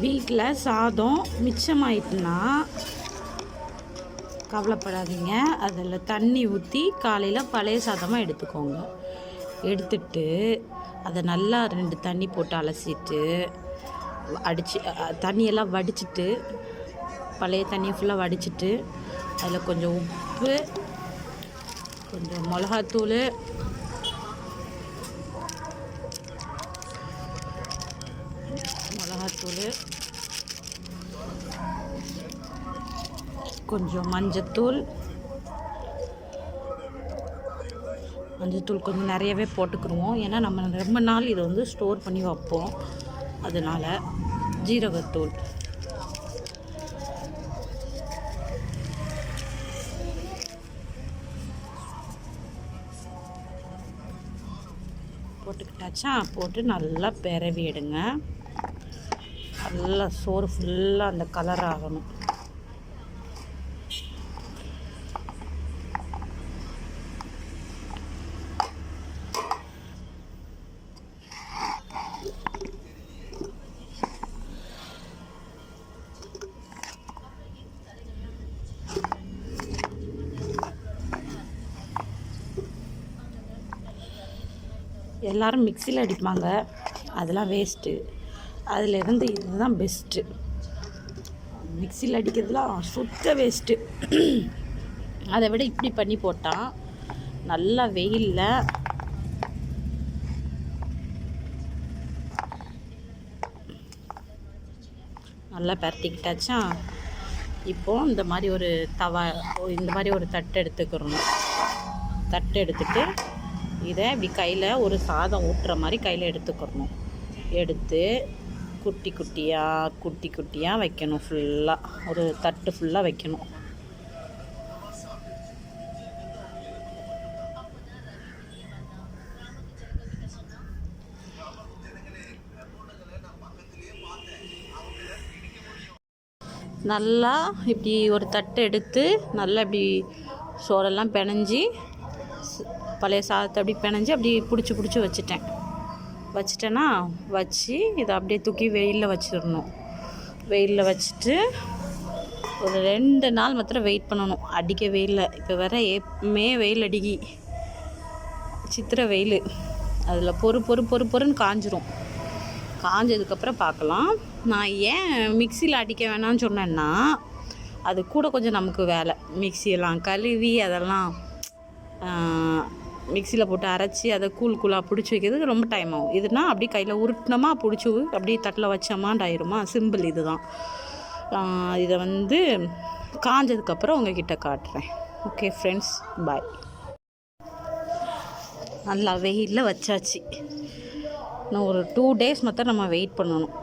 வீட்டில் சாதம் மிச்சமாயிட்டுனா கவலைப்படாதீங்க. அதில் தண்ணி ஊற்றி காலையில் பழைய சாதமாக எடுத்துக்கோங்க. எடுத்துட்டு அதை நல்லா 2 தண்ணி போட்டு அலசிட்டு தண்ணியெல்லாம் வடிச்சிட்டு, பழைய தண்ணியை ஃபுல்லாக வடிச்சிட்டு, அதில் கொஞ்சம் உப்பு, கொஞ்சம் மிளகாத்தூள், கொஞ்சம் மஞ்சத்தூள் கொஞ்சம் நிறையவே போட்டுக்கிடுவோம். ஏன்னா நம்ம ரொம்ப நாள் இதை வந்து ஸ்டோர் பண்ணி வைப்போம். அதனால் ஜீரகத்தூள், போட்டுக்கிட்டாச்சா, போட்டு நல்லா பெரவி எடுங்க. நல்லா சோறு ஃபுல்லாக அந்த கலர் ஆகணும். எல்லோரும் மிக்சியில் அடிப்பாங்க, அதெல்லாம் வேஸ்ட்டு. அதிலேருந்து இதுதான் பெஸ்ட்டு. மிக்சியில் அடிக்கிறதுலாம் சுத்த வேஸ்ட்டு. அதை விட இப்படி பண்ணி போட்டால் நல்லா வெயிலில் நல்லா பரட்டிக்கிட்டாச்சா. இப்போது இந்த மாதிரி ஒரு இந்த மாதிரி ஒரு தட்டு எடுத்துக்கிறணும். தட்டு எடுத்துட்டு இதை இப்படி கையில் ஒரு சாதம் ஊட்டுற மாதிரி கையில் எடுத்துக்கிறணும். எடுத்து குட்டி குட்டியாக வைக்கணும். ஃபுல்லாக ஒரு தட்டு ஃபுல்லாக வைக்கணும். நல்லா இப்படி ஒரு தட்டு எடுத்து நல்லா இப்படி சோறெல்லாம் பிணைஞ்சி, பழைய சாதத்தை அப்படி பிணைஞ்சி அப்படி பிடிச்சி வச்சிட்டேன்னா வச்சு இதை அப்படியே தூக்கி வெயிலில் வச்சிடணும். வெயிலில் வச்சுட்டு ஒரு 2 நாள் மாத்திரம் வெயிட் பண்ணணும். அடிக்க வெயிலில் இப்போ வேற வெயில் அடிக்கி, சித்திரை வெயில், அதில் பொறுன்னு காஞ்சிரும். காஞ்சதுக்கப்புறம் பார்க்கலாம். நான் ஏன் மிக்சியில் அடிக்க வேணாம்னு சொன்னேன்னா, அது கூட கொஞ்சம் நமக்கு வேலை. மிக்சியெல்லாம் கழுவி அதெல்லாம் மிக்சியில் போட்டு அரைச்சி அதை கூழாக பிடிச்சி வைக்கிறதுக்கு ரொம்ப டைம் ஆகும். இதுனா அப்படி கையில் உருட்டினமா பிடிச்சி அப்படியே தட்டில் வச்சோமாண்டாயிருமா. சிம்பிள். இதுதான். இதை வந்து காஞ்சதுக்கப்புறம் உங்ககிட்ட காட்டுறேன். ஓகே ஃப்ரெண்ட்ஸ், பாய். நல்லா வெயிலில் வச்சாச்சு. இன்னும் ஒரு 2 days மாத்திரம் நம்ம வெயிட் பண்ணணும்.